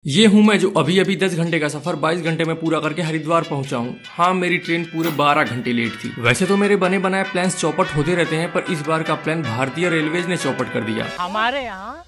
ये हूँ मैं जो अभी अभी 10 घंटे का सफर 22 घंटे में पूरा करके हरिद्वार पहुंचा हूँ। हाँ, मेरी ट्रेन पूरे 12 घंटे लेट थी। वैसे तो मेरे बने बनाए प्लान्स चौपट होते रहते हैं, पर इस बार का प्लान भारतीय रेलवेज ने चौपट कर दिया। हमारे यहाँ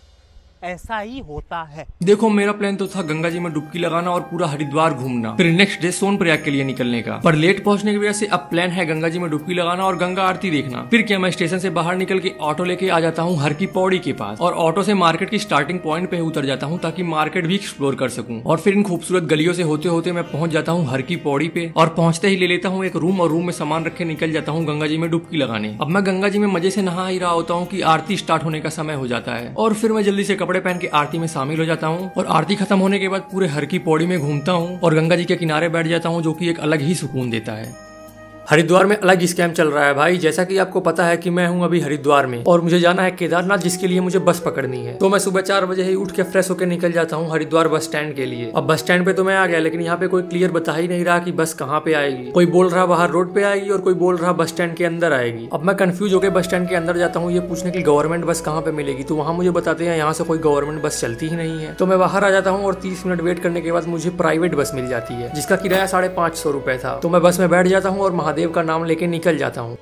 ऐसा ही होता है। देखो, मेरा प्लान तो था गंगा जी में डुबकी लगाना और पूरा हरिद्वार घूमना, फिर नेक्स्ट डे सोनप्रयाग के लिए निकलने का। पर लेट पहुंचने की वजह से अब प्लान है गंगा जी में डुबकी लगाना और गंगा आरती देखना। फिर क्या मैं स्टेशन से बाहर निकल के ऑटो लेके आ जाता हूँ हर की पौड़ी के पास, और ऑटो से मार्केट की स्टार्टिंग पॉइंट पे उतर जाता हूँ ताकि मार्केट भी एक्सप्लोर कर सकूँ। और फिर इन खूबसूरत गलियों से होते होते मैं पहुंच जाता हूँ हर की पौड़ी पे, और पहुंचते ही ले लेता हूँ एक रूम और रूम में सामान रख के निकल जाता हूँ गंगा जी में डुबकी लगाने। अब मैं गंगा जी में मजे से नहा ही रहा होता हूँ कि आरती स्टार्ट होने का समय हो जाता है, और फिर मैं जल्दी से कपड़े पहन के आरती में शामिल हो जाता हूँ। और आरती खत्म होने के बाद पूरे हर की पौड़ी में घूमता हूँ और गंगा जी के किनारे बैठ जाता हूँ, जो कि एक अलग ही सुकून देता है। हरिद्वार में अलग स्कैम चल रहा है भाई। जैसा कि आपको पता है कि मैं हूं अभी हरिद्वार में और मुझे जाना है केदारनाथ, जिसके लिए मुझे बस पकड़नी है। तो मैं सुबह 4 बजे ही उठ के फ्रेश होकर निकल जाता हूं हरिद्वार बस स्टैंड के लिए। अब बस स्टैंड पे तो मैं आ गया, लेकिन यहाँ पे कोई क्लियर बता ही नहीं रहा कि बस कहाँ पे आएगी। कोई बोल रहा बाहर रोड पे आएगी और कोई बोल रहा बस स्टैंड के अंदर आएगी। अब मैं कंफ्यूज होकर बस स्टैंड के अंदर जाता हूँ ये पूछने की गवर्नमेंट बस कहाँ पे मिलेगी, तो वहाँ मुझे बताते हैं यहाँ से कोई गवर्नमेंट बस चलती ही नहीं है। तो मैं बाहर आ जाता हूँ और 30 मिनट वेट करने के बाद मुझे प्राइवेट बस मिल जाती है, जिसका किराया 550 रुपए था। तो मैं बस में बैठ जाता हूँ और महादेव का नाम लेके निकल जाता हूँ।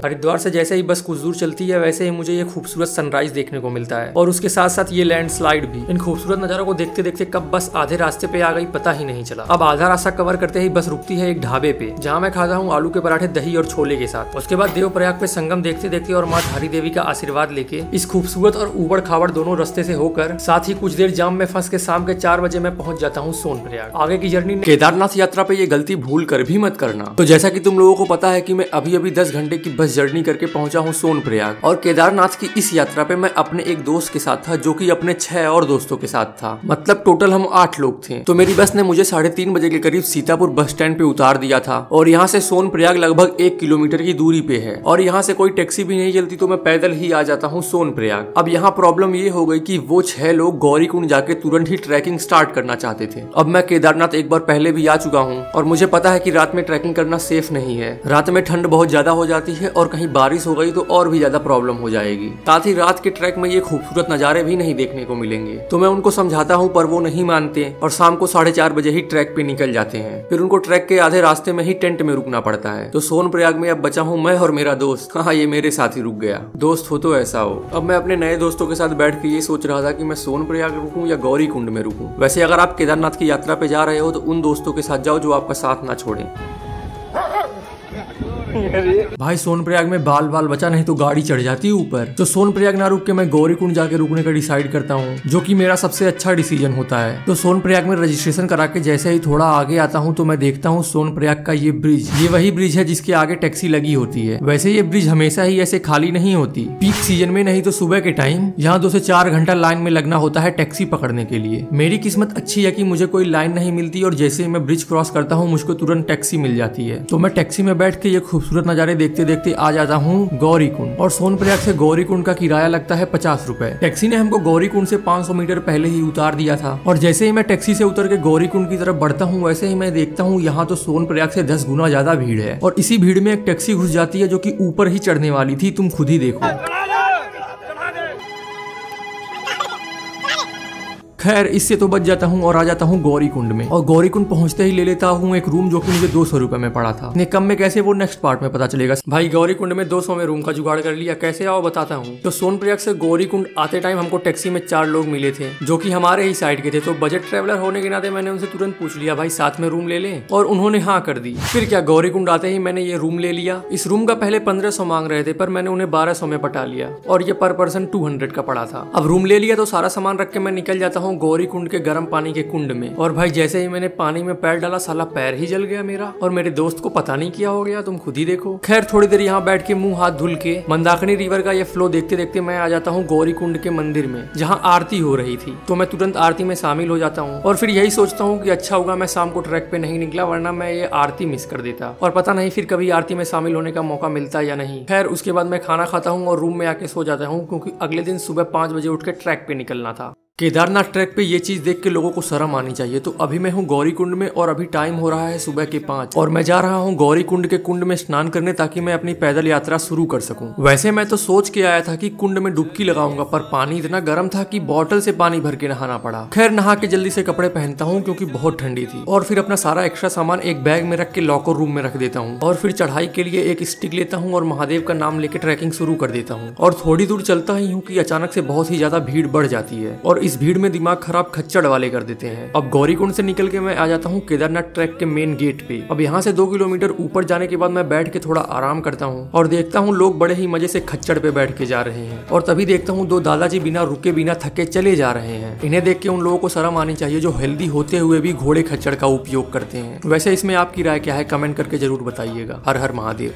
हरिद्वार से जैसे ही बस कुछ दूर चलती है, वैसे ही मुझे ये खूबसूरत सनराइज देखने को मिलता है, और उसके साथ साथ ये लैंडस्लाइड भी। इन खूबसूरत नजारों को देखते देखते कब बस आधे रास्ते पे आ गई पता ही नहीं चला। अब आधा रास्ता कवर करते ही बस रुकती है एक ढाबे पे, जहाँ मैं खाता हूँ आलू के पराठे दही और छोले के साथ। उसके बाद देवप्रयाग पे संगम देखते देखते और माँ धारी देवी का आशीर्वाद लेके इस खूबसूरत और उबड़ खाबड़ दोनों रास्ते से होकर, साथ ही कुछ देर जाम में फंस के शाम के 4 बजे मैं पहुंच जाता हूँ सोनप्रयाग। आगे की जर्नी केदारनाथ यात्रा पे ये गलती भूल कर भी मत करना। तो जैसा कि तुम लोगों को पता है कि मैं अभी अभी 10 घंटे की बस जर्नी करके पहुंचा हूं सोनप्रयाग, और केदारनाथ की इस यात्रा पे मैं अपने एक दोस्त के साथ था, जो कि अपने 6 और दोस्तों के साथ था। मतलब टोटल हम 8 लोग थे। तो मेरी बस ने मुझे 3:30 बजे के करीब सीतापुर बस स्टैंड पे उतार दिया था, और यहाँ से सोनप्रयाग लगभग 1 किलोमीटर की दूरी पे है, और यहाँ से कोई टैक्सी भी नहीं चलती, तो मैं पैदल ही आ जाता हूँ सोनप्रयाग। अब यहाँ प्रॉब्लम ये हो गई कि वो 6 लोग गौरीकुंड जाके तुरंत ही ट्रैकिंग स्टार्ट करना चाहते थे। अब मैं केदारनाथ एक बार पहले भी आ चुका हूँ, और मुझे पता है कि रात में ट्रैकिंग करना सेफ नहीं है। रात में ठंड बहुत ज्यादा हो जाती है, और कहीं बारिश हो गई तो और भी ज्यादा प्रॉब्लम हो जाएगी। साथ ही रात के ट्रैक में ये खूबसूरत नजारे भी नहीं देखने को मिलेंगे। तो मैं उनको समझाता हूँ, पर वो नहीं मानते, और शाम को 4:30 बजे ही ट्रैक पे निकल जाते हैं। फिर उनको ट्रैक के आधे रास्ते में ही टेंट में रुकना पड़ता है। तो सोनप्रयाग में अब बचा हूँ मैं और मेरा दोस्त। हाँ, ये मेरे साथ ही रुक गया। दोस्त हो तो ऐसा हो। अब मैं अपने नए दोस्तों के साथ बैठ के ये सोच रहा था कि मैं सोनप्रयाग रुकूं या गौरीकुंड में रुकूं। वैसे अगर आप केदारनाथ की यात्रा पे जा रहे हो तो उन दोस्तों के साथ जाओ जो आपका साथ ना छोड़े। भाई सोनप्रयाग में बाल बचा, नहीं तो गाड़ी चढ़ जाती है ऊपर। तो सोनप्रयाग ना रुक के मैं गौरीकुंड जाके रुकने का डिसाइड करता हूँ, जो कि मेरा सबसे अच्छा डिसीजन होता है। तो सोनप्रयाग में रजिस्ट्रेशन करा के जैसे ही थोड़ा आगे आता हूँ, तो मैं देखता हूँ सोनप्रयाग का ये ब्रिज। ये वही ब्रिज है जिसके आगे टैक्सी लगी होती है। वैसे ये ब्रिज हमेशा ही ऐसे खाली नहीं होती, पीक सीजन में नहीं तो सुबह के टाइम यहाँ 2 से 4 घंटा लाइन में लगना होता है टैक्सी पकड़ने के लिए। मेरी किस्मत अच्छी है कि मुझे कोई लाइन नहीं मिलती, और जैसे ही मैं ब्रिज क्रॉस करता हूँ मुझको तुरंत टैक्सी मिल जाती है। तो मैं टैक्सी में बैठ के ये खूबसूरत नजारे देखते देखते आ जाता हूँ गौरीकुंड। और सोनप्रयाग से गौरीकुंड का किराया लगता है 50 रुपए। टैक्सी ने हमको गौरीकुंड से 500 मीटर पहले ही उतार दिया था, और जैसे ही मैं टैक्सी से उतर के गौरीकुंड की तरफ बढ़ता हूँ, वैसे ही मैं देखता हूँ यहाँ तो सोनप्रयाग से 10 गुना ज्यादा भीड़ है। और इसी भीड़ में एक टैक्सी घुस जाती है जो कि ऊपर ही चढ़ने वाली थी। तुम खुद ही देखो। खैर, इससे तो बच जाता हूँ और आ जाता हूँ गौरीकुंड में। और गौरीकुंड पहुंचते ही ले लेता हूँ एक रूम, जो कि मुझे 200 रुपए में पड़ा था। इतने कम में कैसे, वो नेक्स्ट पार्ट में पता चलेगा। भाई गौरीकुंड में 200 में रूम का जुगाड़ कर लिया। कैसे आओ बताता हूँ। तो सोनप्रयाग से गौरीकुंड आते टाइम हमको टैक्सी में 4 लोग मिले थे, जो कि हमारे ही साइड के थे। तो बजट ट्रेवलर होने के नाते मैंने उनसे तुरंत पूछ लिया, भाई साथ में रूम ले लें, और उन्होंने हाँ कर दी। फिर क्या, गौरीकुंड आते ही मैंने ये रूम ले लिया। इस रूम का पहले 1500 मांग रहे थे, पर मैंने उन्हें 1200 में पटा लिया, और ये पर पर्सन 200 का पड़ा था। अब रूम ले लिया तो सारा सामान रख के मैं निकल जाता हूँ गौरीकुंड के गर्म पानी के कुंड में। और भाई जैसे ही मैंने पानी में पैर डाला, साला पैर ही जल गया मेरा, और मेरे दोस्त को पता नहीं क्या हो गया, तुम खुद ही देखो। खैर, थोड़ी देर यहाँ बैठ के मुंह हाथ धुल के मंदाकिनी रिवर का ये फ्लो देखते देखते मैं आ जाता हूँ गौरीकुंड के मंदिर में, जहाँ आरती हो रही थी। तो मैं तुरंत आरती में शामिल हो जाता हूँ, और फिर यही सोचता हूँ कि अच्छा होगा मैं शाम को ट्रैक पे नहीं निकला, वरना मैं ये आरती मिस कर देता, और पता नहीं फिर कभी आरती में शामिल होने का मौका मिलता या नहीं। खैर, उसके बाद मैं खाना खाता हूँ और रूम में आके सो जाता हूँ, क्योंकि अगले दिन सुबह 5 बजे उठ के ट्रैक पे निकलना था। केदारनाथ ट्रैक पे ये चीज देख के लोगों को शर्म आनी चाहिए। तो अभी मैं हूँ गौरीकुंड में और अभी टाइम हो रहा है सुबह के 5 और मैं जा रहा हूँ गौरीकुंड के कुंड में स्नान करने ताकि मैं अपनी पैदल यात्रा शुरू कर सकूं। वैसे मैं तो सोच के आया था कि कुंड में डुबकी लगाऊंगा, पर पानी इतना गर्म था कि बॉटल से पानी भर के नहाना पड़ा। खैर नहा के जल्दी से कपड़े पहनता हूँ क्योंकि बहुत ठंडी थी और फिर अपना सारा एक्स्ट्रा सामान एक बैग में रख के लॉकर रूम में रख देता हूँ और फिर चढ़ाई के लिए एक स्टिक लेता हूँ और महादेव का नाम लेके ट्रैकिंग शुरू कर देता हूँ। और थोड़ी दूर चलता ही हूँ कि अचानक से बहुत ही ज्यादा भीड़ बढ़ जाती है और इस भीड़ में दिमाग खराब खच्चड़ वाले कर देते हैं। अब गौरीकुंड से निकल के मैं आ जाता हूँ केदारनाथ ट्रैक के मेन गेट पे। अब यहाँ से 2 किलोमीटर ऊपर जाने के बाद मैं बैठ के थोड़ा आराम करता हूँ और देखता हूँ लोग बड़े ही मजे से खच्चड़ पे बैठ के जा रहे हैं। और तभी देखता हूँ 2 दादाजी बिना रुके बिना थके चले जा रहे हैं। इन्हें देख के उन लोगों को शर्म आनी चाहिए जो हेल्दी होते हुए भी घोड़े खच्चड़ का उपयोग करते हैं। वैसे इसमें आपकी राय क्या है, कमेंट करके जरूर बताइएगा। हर हर महादेव।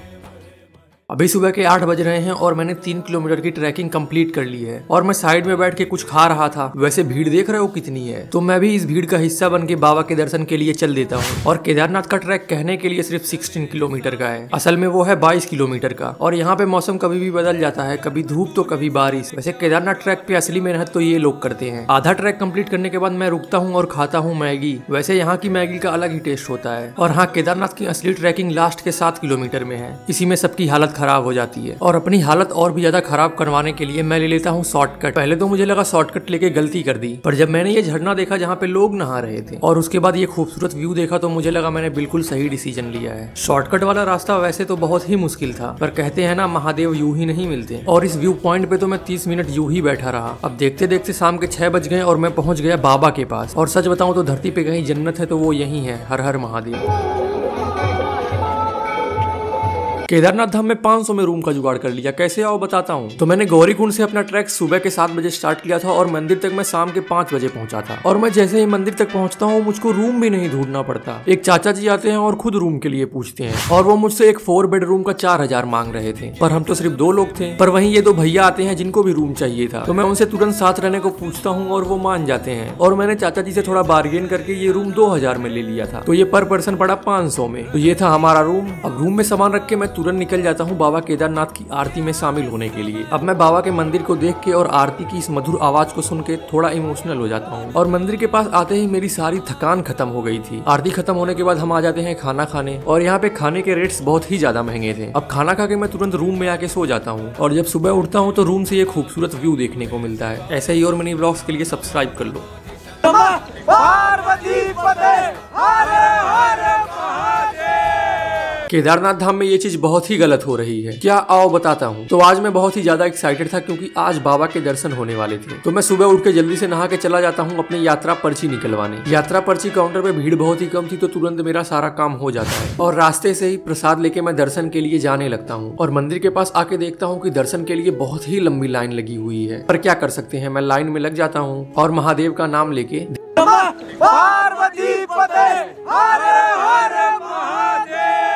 अभी सुबह के 8 बज रहे हैं और मैंने 3 किलोमीटर की ट्रैकिंग कंप्लीट कर ली है और मैं साइड में बैठ के कुछ खा रहा था। वैसे भीड़ देख रहे हो कितनी है, तो मैं भी इस भीड़ का हिस्सा बन के बाबा के दर्शन के लिए चल देता हूँ। और केदारनाथ का ट्रैक कहने के लिए सिर्फ 16 किलोमीटर का है, असल में वो है 22 किलोमीटर का। और यहाँ पे मौसम कभी भी बदल जाता है, कभी धूप तो कभी बारिश। वैसे केदारनाथ ट्रैक पे असली मेहनत तो ये लोग करते हैं। आधा ट्रैक कंप्लीट करने के बाद मैं रुकता हूँ और खाता हूँ मैगी। वैसे यहाँ की मैगी का अलग ही टेस्ट होता है। और हाँ, केदारनाथ की असली ट्रैकिंग लास्ट के 7 किलोमीटर में है। इसी में सबकी हालत खराब हो जाती है और अपनी हालत और भी ज्यादा खराब करवाने के लिए मैं ले लेता हूँ शॉर्टकट। पहले तो मुझे लगा शॉर्टकट लेके गलती कर दी, पर जब मैंने ये झरना देखा जहाँ पे लोग नहा रहे थे और उसके बाद ये खूबसूरत व्यू देखा तो मुझे लगा मैंने बिल्कुल सही डिसीजन लिया है। शॉर्टकट वाला रास्ता वैसे तो बहुत ही मुश्किल था, पर कहते हैं ना महादेव यूं ही नहीं मिलते। और इस व्यू पॉइंट पे तो मैं 30 मिनट यूं ही बैठा रहा। अब देखते देखते शाम के 6 बज गए और मैं पहुंच गया बाबा के पास। और सच बताऊं तो धरती पे कहीं जन्नत है तो वो यही है। हर हर महादेव। केदारनाथ धाम में 500 में रूम का जुगाड़ कर लिया। कैसे आओ बताता हूँ। तो मैंने गौरीकुंड से अपना ट्रैक सुबह के 7 बजे स्टार्ट किया था और मंदिर तक मैं शाम के 5 बजे पहुंचा था। और मैं जैसे ही मंदिर तक पहुंचता हूँ मुझको रूम भी नहीं ढूंढना पड़ता। एक चाचा जी आते हैं और खुद रूम के लिए पूछते हैं और वो मुझसे एक 4 बेड रूम का 4000 मांग रहे थे, पर हम तो सिर्फ 2 लोग थे। पर वहीं ये 2 भैया आते हैं जिनको भी रूम चाहिए था, तो मैं उनसे तुरंत साथ रहने को पूछता हूँ और वो मान जाते हैं। और मैंने चाचा जी से थोड़ा बार्गेन करके ये रूम 2000 में ले लिया था, तो ये पर पर्सन पड़ा 500 में। तो ये था हमारा रूम। अब रूम में सामान रख के मैं तुरंत निकल जाता हूँ बाबा केदारनाथ की आरती में शामिल होने के लिए। अब मैं बाबा के मंदिर को देख के और आरती की इस मधुर आवाज को सुन के थोड़ा इमोशनल हो जाता हूँ। और मंदिर के पास आते ही मेरी सारी थकान खत्म हो गई थी। आरती खत्म होने के बाद हम आ जाते हैं खाना खाने और यहाँ पे खाने के रेट्स बहुत ही ज्यादा महंगे थे। अब खाना खा के मैं तुरंत रूम में आके सो जाता हूँ और जब सुबह उठता हूँ तो रूम से ये खूबसूरत व्यू देखने को मिलता है। ऐसे ही और मिनी ब्लॉग्स के लिए सब्सक्राइब कर लो। केदारनाथ धाम में ये चीज बहुत ही गलत हो रही है। क्या आओ बताता हूँ। तो आज मैं बहुत ही ज्यादा एक्साइटेड था क्योंकि आज बाबा के दर्शन होने वाले थे। तो मैं सुबह उठ के जल्दी से नहा के चला जाता हूँ अपनी यात्रा पर्ची निकलवाने। यात्रा पर्ची काउंटर पे भीड़ बहुत ही कम थी तो तुरंत मेरा सारा काम हो जाता है और रास्ते से ही प्रसाद लेके मैं दर्शन के लिए जाने लगता हूँ। और मंदिर के पास आके देखता हूँ कि दर्शन के लिए बहुत ही लंबी लाइन लगी हुई है, पर क्या कर सकते हैं, मैं लाइन में लग जाता हूँ और महादेव का नाम लेके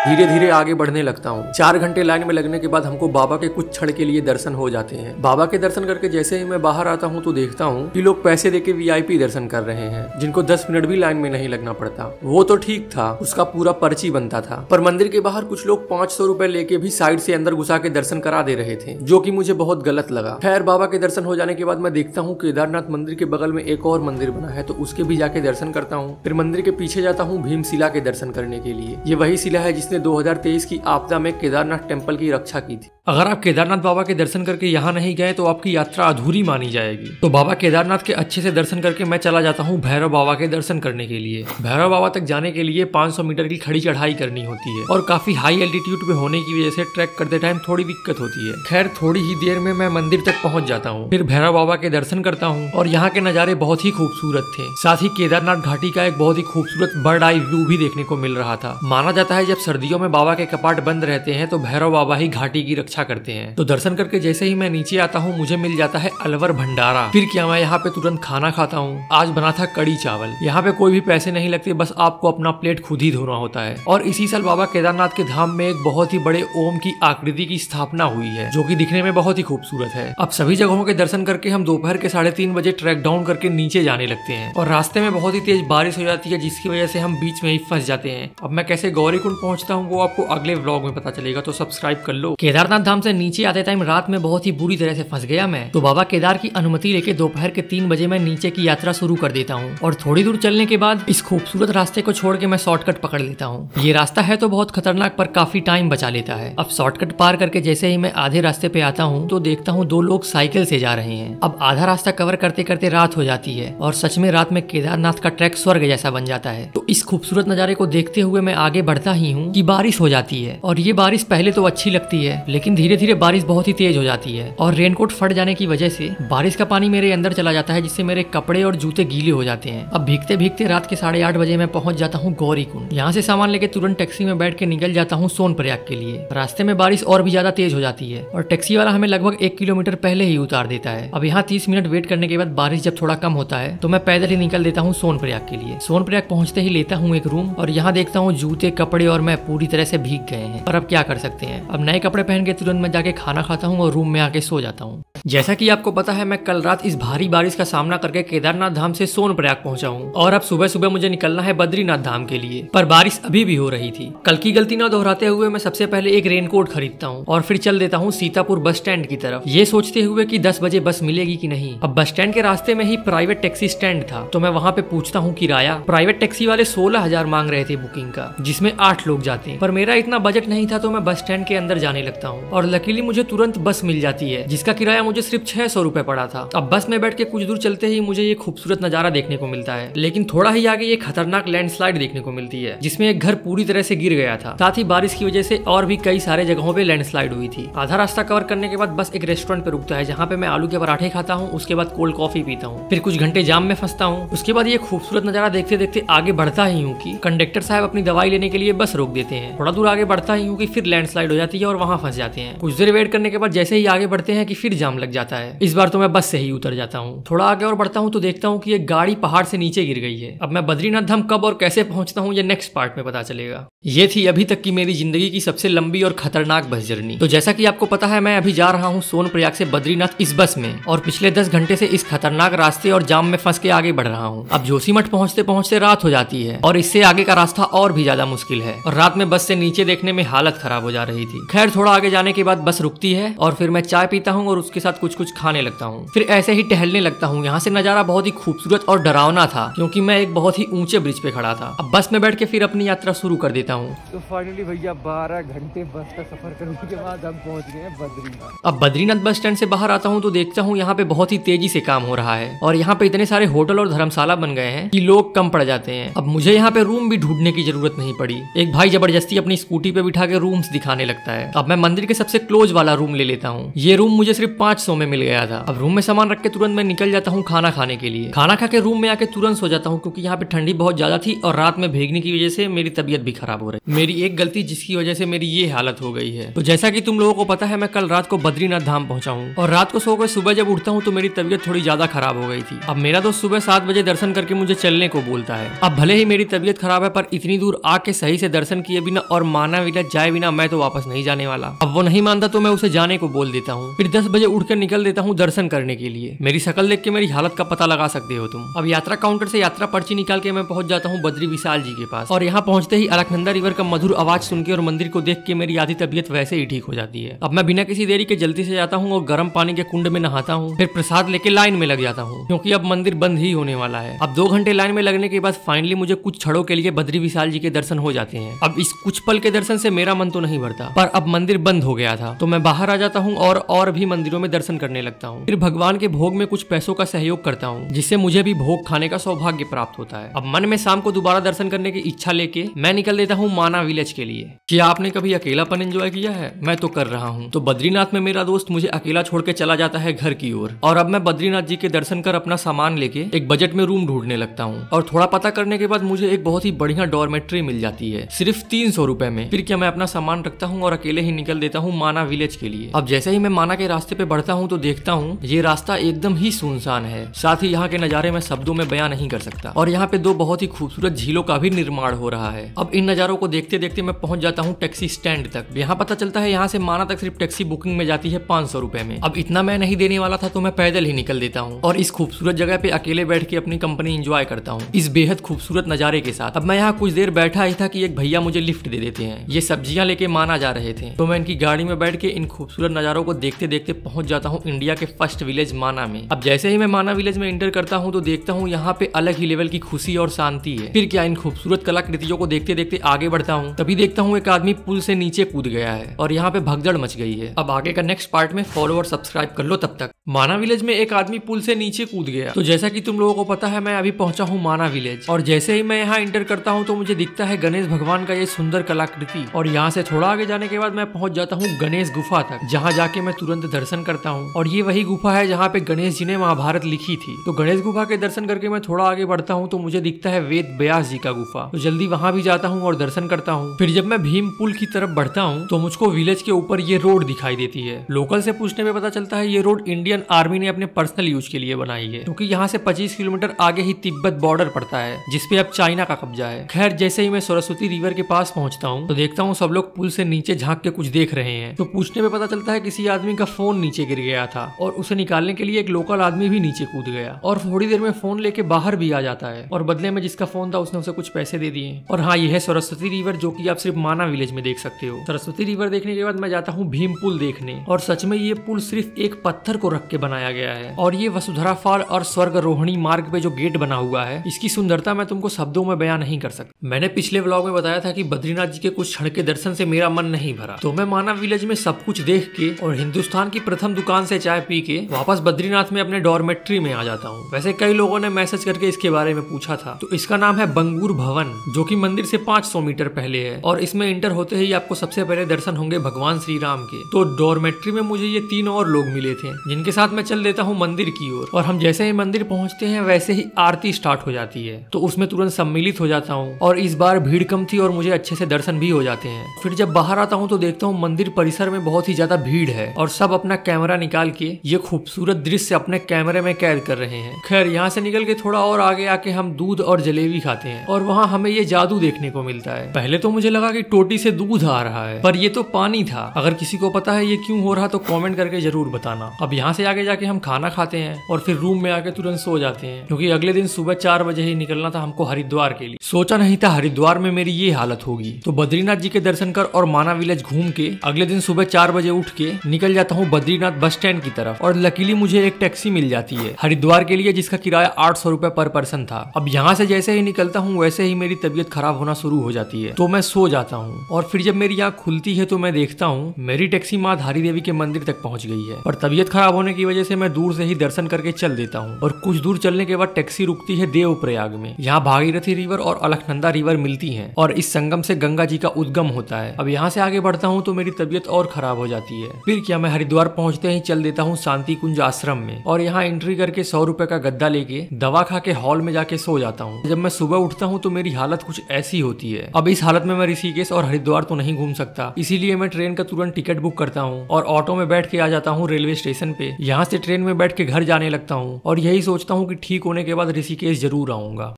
धीरे धीरे आगे बढ़ने लगता हूँ। 4 घंटे लाइन में लगने के बाद हमको बाबा के कुछ क्षण के लिए दर्शन हो जाते हैं। बाबा के दर्शन करके जैसे ही मैं बाहर आता हूँ तो देखता हूँ कि लोग पैसे देके VIP दर्शन कर रहे हैं, जिनको 10 मिनट भी लाइन में नहीं लगना पड़ता। वो तो ठीक था, उसका पूरा पर्ची बनता था, पर मंदिर के बाहर कुछ लोग 500 रुपए लेके भी साइड से अंदर घुसा के दर्शन करा दे रहे थे, जो कि मुझे बहुत गलत लगा। खैर बाबा के दर्शन हो जाने के बाद मैं देखता हूँ केदारनाथ मंदिर के बगल में एक और मंदिर बना है, तो उसके भी जाके दर्शन करता हूँ। फिर मंदिर के पीछे जाता हूँ भीमशिला के दर्शन करने के लिए। ये वही शिला है जिसने 2023 की आपदा में केदारनाथ टेम्पल की रक्षा की थी। अगर आप केदारनाथ बाबा के दर्शन करके यहाँ नहीं गए तो आपकी यात्रा अधूरी मानी जाएगी। तो बाबा केदारनाथ के अच्छे से दर्शन करके मैं चला जाता हूँ भैरव बाबा के दर्शन करने के लिए। भैरव बाबा तक जाने के लिए 500 मीटर की खड़ी चढ़ाई करनी होती है और काफी हाई एल्टीट्यूड पे होने की वजह से ट्रैक करते टाइम थोड़ी दिक्कत होती है। खैर थोड़ी ही देर में मैं मंदिर तक पहुंच जाता हूँ। फिर भैरव बाबा के दर्शन करता हूँ और यहाँ के नजारे बहुत ही खूबसूरत थे। साथ ही केदारनाथ घाटी का एक बहुत ही खूबसूरत बर्ड आई व्यू भी देखने को मिल रहा था। माना जाता है जब सर्दियों में बाबा के कपाट बंद रहते हैं तो भैरव बाबा ही घाटी की रक्षा करते हैं। तो दर्शन करके जैसे ही मैं नीचे आता हूँ मुझे मिल जाता है अलवर भंडारा। फिर क्या मैं यहाँ पे तुरंत खाना खाता हूँ। आज बना था कड़ी चावल। यहाँ पे कोई भी पैसे नहीं लगते, बस आपको अपना प्लेट खुद ही धोना होता है। और इसी साल बाबा केदारनाथ के धाम में एक बहुत ही बड़े ओम की आकृति की स्थापना हुई है, जो कि दिखने में बहुत ही खूबसूरत है। अब सभी जगहों के दर्शन करके हम दोपहर के 3:30 बजे ट्रैक डाउन करके नीचे जाने लगते हैं और रास्ते में बहुत ही तेज बारिश हो जाती है, जिसकी वजह से हम बीच में ही फंस जाते हैं। अब मैं कैसे गौरीकुंड पहुंचता हूँ वो आपको अगले व्लॉग में पता चलेगा, तो सब्सक्राइब कर लो। केदारनाथ धाम से नीचे आते टाइम रात में बहुत ही बुरी तरह से फंस गया मैं, तो बाबा केदार की अनुमति लेके दोपहर के 3 बजे मैं नीचे की यात्रा शुरू कर देता हूँ और थोड़ी दूर चलने के बाद इस खूबसूरत रास्ते को छोड़ के मैं शॉर्टकट पकड़ लेता हूँ। ये रास्ता है तो बहुत खतरनाक पर काफी टाइम बचा लेता है। अब शॉर्टकट पार करके जैसे ही मैं आधे रास्ते पे आता हूँ तो देखता हूँ 2 लोग साइकिल से जा रहे हैं। अब आधा रास्ता कवर करते करते रात हो जाती है और सच में रात में केदारनाथ का ट्रैक स्वर्ग जैसा बन जाता है। तो इस खूबसूरत नजारे को देखते हुए मैं आगे बढ़ता ही हूँ कि बारिश हो जाती है और ये बारिश पहले तो अच्छी लगती है लेकिन धीरे धीरे बारिश बहुत ही तेज हो जाती है और रेनकोट फट जाने की वजह से बारिश का पानी मेरे अंदर चला जाता है जिससे मेरे कपड़े और जूते गीले हो जाते हैं। अब भीगते भीगते रात के 8:30 बजे मैं पहुंच जाता हूँ गौरीकुंड। यहाँ से सामान लेके तुरंत टैक्सी में बैठ के निकल जाता हूँ सोनप्रयाग के लिए। रास्ते में बारिश और भी ज्यादा तेज हो जाती है और टैक्सी वाला हमें लगभग 1 किलोमीटर पहले ही उतार देता है। अब यहाँ 30 मिनट वेट करने के बाद बारिश जब थोड़ा कम होता है तो मैं पैदल ही निकल देता हूँ सोनप्रयाग के लिए। सोनप्रयाग पहुंचते ही लेता हूँ एक रूम और यहाँ देखता हूँ जूते कपड़े और मैं पूरी तरह से भीग गए हैं। और अब क्या कर सकते हैं, अब नए कपड़े पहन के तुरंत मैं जाके खाना खाता हूँ और रूम में आके सो जाता हूँ। जैसा कि आपको पता है मैं कल रात इस भारी बारिश का सामना करके केदारनाथ धाम से सोनप्रयाग पहुंचा हूँ और अब सुबह सुबह मुझे निकलना है बद्रीनाथ धाम के लिए, पर बारिश अभी भी हो रही थी। कल की गलती न दोहराते हुए मैं सबसे पहले एक रेनकोट खरीदता हूँ और फिर चल देता हूँ सीतापुर बस स्टैंड की तरफ, ये सोचते हुए कि 10 बजे बस मिलेगी कि नहीं। अब बस स्टैंड के रास्ते में ही प्राइवेट टैक्सी स्टैंड था तो मैं वहाँ पे पूछता हूँ किराया। प्राइवेट टैक्सी वाले 16,000 मांग रहे थे बुकिंग का, जिसमें 8 लोग जाते हैं, पर मेरा इतना बजट नहीं था तो मैं बस स्टैंड के अंदर जाने लगता हूँ और लकीली मुझे तुरंत बस मिल जाती है जिसका किराया मुझे सिर्फ 600 रुपए पड़ा था। अब बस में बैठ के कुछ दूर चलते ही मुझे ये खूबसूरत नजारा देखने को मिलता है, लेकिन थोड़ा ही आगे ये खतरनाक लैंडस्लाइड देखने को मिलती है जिसमें एक घर पूरी तरह से गिर गया था। साथ ही बारिश की वजह से और भी कई सारे जगहों पे लैंडस्लाइड हुई थी। आधा रास्ता कवर करने के बाद बस एक रेस्टोरेंट पे रुकता है जहाँ पे मैं आलू के पराठे खाता हूँ, उसके बाद कोल्ड कॉफी पीता हूँ, फिर कुछ घंटे जाम में फंसता हूँ। उसके बाद ये खूबसूरत नजारा देखते देखते आगे बढ़ता ही हूँ कि कंडक्टर साहब अपनी दवाई लेने के लिए बस रोक देते हैं। थोड़ा दूर आगे बढ़ता ही हूँ कि फिर लैंडस्लाइड हो जाती है और वहाँ फंस जाते हैं। कुछ देर वेट करने के बाद जैसे ही आगे बढ़ते हैं कि फिर जाम लग जाता है। इस बार तो मैं बस से ही उतर जाता हूँ। थोड़ा आगे और बढ़ता हूँ तो देखता हूँ कि एक गाड़ी पहाड़ से नीचे गिर गई है। अब मैं बद्रीनाथ धाम कब और कैसे पहुंचता हूँ ये नेक्स्ट पार्ट में पता चलेगा। ये थी अभी तक की मेरी जिंदगी की सबसे लंबी और खतरनाक बस जर्नी। तो जैसा कि आपको पता है मैं अभी जा रहा हूँ सोनप्रयाग से बद्रीनाथ इस बस में और पिछले 10 घंटे से इस खतरनाक रास्ते और जाम में फंस के आगे बढ़ रहा हूँ। अब जोशीमठ पहुंचते पहुंचते रात हो जाती है और इससे आगे का रास्ता और भी ज्यादा मुश्किल है और रात में बस से नीचे देखने में हालत खराब हो जा रही थी। खैर थोड़ा आगे जाने के बाद बस रुकती है और फिर मैं चाय पीता हूँ और उसके साथ कुछ खाने लगता हूँ। फिर ऐसे ही टहलने लगता हूँ। यहाँ से नजारा बहुत ही खूबसूरत और डरावना था क्योंकि मैं एक बहुत ही ऊंचे ब्रिज पे खड़ा था। अब बस में बैठ के फिर अपनी यात्रा शुरू कर देता हूँ। तो फाइनली भैया 12 घंटे बस का सफर करने के बाद हम पहुंच गए हैं बद्रीनाथ। अब बद्रीनाथ बस स्टैंड से बाहर आता हूँ तो देखता हूँ यहाँ पे बहुत ही तेजी से काम हो रहा है और यहाँ पे इतने सारे होटल और धर्मशाला बन गए हैं कि लोग कम पड़ जाते हैं। अब मुझे यहाँ पे रूम भी ढूंढने की जरूरत नहीं पड़ी। एक भाई जबरदस्ती अपनी स्कूटी पे बिठा के रूम्स दिखाने लगता है। अब मैं मंदिर के सबसे क्लोज वाला रूम ले लेता हूँ। ये रूम मुझे सिर्फ 500 में मिल गया था। अब रूम में सामान रख के तुरंत मैं निकल जाता हूँ खाना खाने के लिए। खाना खा के रूम में आके तुरंत सो जाता हूँ क्योंकि यहाँ पे ठंडी बहुत ज्यादा थी और रात में भीगने की वजह से मेरी तबीयत भी खराब हो रही। मेरी एक गलती जिसकी वजह से मेरी ये हालत हो गई है। तो जैसा कि तुम लोगों को पता है मैं कल रात को बद्रीनाथ धाम पहुंचा हूँ और रात को सो कर सुबह जब उठता हूँ तो मेरी तबीयत थोड़ी ज्यादा खराब हो गई थी। अब मेरा दोस्त सुबह 7 बजे दर्शन करके मुझे चलने को बोलता है। अब भले ही मेरी तबीयत खराब है पर इतनी दूर आके सही से दर्शन किए बिना और माना विलज जाए बिना मैं तो वापस नहीं जाने वाला। अब वो नहीं मानता तो मैं उसे जाने को बोल देता हूँ। फिर 10 बजे उठकर निकल देता हूँ दर्शन करने के लिए। मेरी शक्ल देख के मेरी हालत का पता लगा सकते हो तुम। अब यात्रा काउंटर से यात्रा पर्ची निकाल के मैं पहुंच जाता हूँ बद्री विशाल जी के पास और यहाँ पहुंचते ही अलकनंदा रिवर का मधुर आवाज सुन के और मंदिर को देख के मेरी आधी तबीयत वैसे ही ठीक हो जाती है। अब मैं बिना किसी देरी के जल्दी से जाता हूँ और गर्म पानी के कुंड में नहाता हूँ। फिर प्रसाद लेके लाइन में लग जाता हूँ क्योंकि अब मंदिर बंद ही होने वाला है। अब 2 घंटे लाइन में लगने के बाद फाइनली मुझे कुछ क्षणों के लिए बद्री विशाल जी के दर्शन हो जाते हैं। अब इस कुछ पल के दर्शन से मेरा मन तो नहीं भरता पर अब मंदिर बंद हो गया था तो मैं बाहर आ जाता हूँ और भी मंदिरों में दर्शन करने लगता हूँ। फिर भगवान के भोग में कुछ पैसों का सहयोग करता हूँ जिससे मुझे भी भोग खाने का सौभाग्य प्राप्त होता है। अब मन में शाम को दोबारा दर्शन करने की इच्छा लेके मैं निकल देता हूँ माना विलेज के लिए। क्या आपने कभी अकेलापन एंजॉय किया है? मैं तो कर रहा हूँ। तो बद्रीनाथ में मेरा दोस्त मुझे अकेला छोड़ के चला जाता है घर की ओर और अब मैं बद्रीनाथ जी के दर्शन कर अपना सामान लेके एक बजट में रूम ढूंढने लगता हूँ और थोड़ा पता करने के बाद मुझे एक बहुत ही बढ़िया डॉर्मेट्री मिल जाती है सिर्फ 300 रुपए में। फिर क्या मैं अपना सामान रखता हूँ और अकेले ही निकल देता हूँ माना विलेज के लिए। अब जैसे ही मैं माना के रास्ते पे बढ़ता हूँ तो देखता हूँ ये रास्ता एकदम ही सुनसान है। साथ ही यहाँ के नजारे मैं शब्दों में बयां नहीं कर सकता और यहाँ पे 2 बहुत ही खूबसूरत झीलों का भी निर्माण हो रहा है। अब इन नजारों को देखते देखते मैं पहुंच जाता हूँ टैक्सी स्टैंड तक। यहाँ पता चलता है यहाँ से माना तक सिर्फ टैक्सी बुकिंग में जाती है 500 रुपए में। अब इतना मैं नहीं देने वाला था तो मैं पैदल ही निकल देता हूँ और इस खूबसूरत जगह पे अकेले बैठ के अपनी कंपनी एंजॉय करता हूँ इस बेहद खूबसूरत नजारे के साथ। अब मैं यहाँ कुछ देर बैठा ही था कि एक भैया मुझे मुझे लिफ्ट दे देते हैं। ये सब्जियां लेके माना जा रहे थे, तो मैं इनकी गाड़ी में बैठ के इन खूबसूरत नजारों को देखते देखते पहुंच जाता हूँ इंडिया के फर्स्ट विलेज माना में। अब जैसे ही मैं माना विलेज में एंटर करता हूँ तो देखता हूँ यहाँ पे अलग ही लेवल की खुशी और शांति है। फिर क्या इन खूबसूरत कलाकृतियों को देखते देखते आगे बढ़ता हूँ, तभी देखता हूँ एक आदमी पुल से नीचे कूद गया है और यहाँ पे भगदड़ मच गई है। अब आगे का नेक्स्ट पार्ट में फॉलो और सब्सक्राइब कर लो। तब तक माना विलेज में एक आदमी पुल से नीचे कूद गया। तो जैसा कि तुम लोगों को पता है, मैं अभी पहुंचा हूँ माना विलेज और जैसे ही मैं यहाँ एंटर करता हूँ तो मुझे दिखता है गणेश भगवान का ये सुंदर कलाकृति। और यहाँ से थोड़ा आगे जाने के बाद मैं पहुंच जाता हूँ गणेश गुफा तक, जहाँ जाके मैं तुरंत दर्शन करता हूँ। और ये वही गुफा है जहाँ पे गणेश जी ने महाभारत लिखी थी। तो गणेश गुफा के दर्शन करके मैं थोड़ा आगे बढ़ता हूँ तो मुझे दिखता है वेद व्यास जी का गुफा। तो जल्दी वहां भी जाता हूँ और दर्शन करता हूँ। फिर जब मैं भीम पुल की तरफ बढ़ता हूँ तो मुझको विलेज के ऊपर ये रोड दिखाई देती है। लोकल से पूछने में पता चलता है ये रोड इंडियन आर्मी ने अपने पर्सनल यूज के लिए बनाई है, क्योंकि यहाँ से 25 किलोमीटर आगे ही तिब्बत बॉर्डर पड़ता है, जिसपे अब चाइना का कब्जा है। खैर, जैसे ही मैं सरस्वती रिवर के पास पहुंचता हूँ तो देखता हूँ सब लोग पुल से नीचे झांक के कुछ देख रहे हैं। तो पूछने में पता चलता है किसी आदमी का फोन नीचे गिर गया था और उसे निकालने के लिए एक लोकल आदमी भी नीचे कूद गया और थोड़ी देर में फोन लेके बाहर भी आ जाता है और बदले में जिसका फोन था उसने उसे कुछ पैसे दे दिए। और हाँ, यह है सरस्वती रिवर, जो कि आप सिर्फ माना विलेज में देख सकते हो। सरस्वती रिवर देखने के बाद मैं जाता हूँ भीम पुल देखने, और सच में ये पुल सिर्फ एक पत्थर को रख के बनाया गया है। और ये वसुधरा फॉल और स्वर्ग रोहिणी मार्ग पे जो गेट बना हुआ है, इसकी सुंदरता मैं तुमको शब्दों में बयान नहीं कर सकता। मैंने पिछले व्लॉग में बताया था कि बद्रीनाथ जी के कुछ क्षण के दर्शन से मेरा मन नहीं भरा, तो मैं माना विलेज में सब कुछ देख के और हिंदुस्तान की प्रथम दुकान से चाय पी के वापस बद्रीनाथ में अपने डॉर्मेट्री में आ जाता हूँ। वैसे कई लोगों ने मैसेज करके इसके बारे में पूछा था, तो इसका नाम है बंगूर भवन, जो कि मंदिर से 500 मीटर पहले है। और इसमें इंटर होते ही आपको सबसे पहले दर्शन होंगे भगवान श्री राम के। तो डॉर्मेट्री में मुझे ये 3 और लोग मिले थे, जिनके साथ मैं चल देता हूँ मंदिर की ओर। और हम जैसे ही मंदिर पहुंचते हैं वैसे ही आरती स्टार्ट हो जाती है, तो उसमें तुरंत सम्मिलित हो जाता हूँ। और इस बार भीड़ कम थी और मुझे अच्छे से दर्शन भी हो जाते हैं। फिर जब बाहर आता हूँ तो देखता हूँ मंदिर परिसर में बहुत ही ज्यादा भीड़ है और सब अपना कैमरा निकाल के ये खूबसूरत दृश्य अपने कैमरे में कैद कर रहे हैं। खैर, यहाँ से निकल के थोड़ा और आगे आके हम दूध और जलेबी खाते हैं और वहाँ हमें ये जादू देखने को मिलता है। पहले तो मुझे लगा कि टोटी से दूध आ रहा है, पर ये तो पानी था। अगर किसी को पता है ये क्यों हो रहा तो कमेंट करके जरूर बताना। अब यहाँ से आगे जाके हम खाना खाते हैं और फिर रूम में आके तुरंत सो जाते हैं, क्योंकि अगले दिन सुबह 4 बजे ही निकलना था हमको हरिद्वार के लिए। सोचा नहीं था हरिद्वार में मेरी ये हालत होगी। तो बद्रीनाथ जी के दर्शन कर और माना विलेज घूम के अगले दिन सुबह 4 बजे उठ के निकल जाता हूँ बद्रीनाथ बस स्टैंड की तरफ। और लकीली मुझे एक टैक्सी मिल जाती है हरिद्वार के लिए, जिसका किराया 800 रुपए पर पर्सन था। अब यहाँ से जैसे ही निकलता हूँ वैसे ही मेरी तबीयत खराब होना शुरू हो जाती है, तो मैं सो जाता हूँ। और फिर जब मेरी आँख खुलती है तो मैं देखता हूँ मेरी टैक्सी माँ धारी देवी के मंदिर तक पहुँच गई है। और तबीयत खराब होने की वजह से मैं दूर से ही दर्शन करके चल देता हूँ। और कुछ दूर चलने के बाद टैक्सी रुकती है देवप्रयाग में। यहाँ भागीरथी रिवर और अलकनंदा रिवर मिलती हैं और इस संगम से गंगा जी का उद्गम होता है। अब यहाँ से आगे बढ़ता हूँ तो मेरी तबीयत और खराब हो जाती है। फिर क्या, मैं हरिद्वार पहुँचते ही चल देता हूँ शांति कुंज आश्रम में और यहाँ एंट्री करके 100 रुपए का गद्दा लेके दवा खा के हॉल में जाके सो जाता हूँ। जब मैं सुबह उठता हूँ तो मेरी हालत कुछ ऐसी होती है। अब इस हालत में मैं ऋषिकेश और हरिद्वार तो नहीं घूम सकता, इसीलिए मैं ट्रेन का तुरंत टिकट बुक करता हूँ और ऑटो में बैठ के आ जाता हूँ रेलवे स्टेशन पे। यहाँ से ट्रेन में बैठ के घर जाने लगता हूँ और यही सोचता हूँ कि ठीक होने के बाद ऋषिकेश जरूर आऊंगा।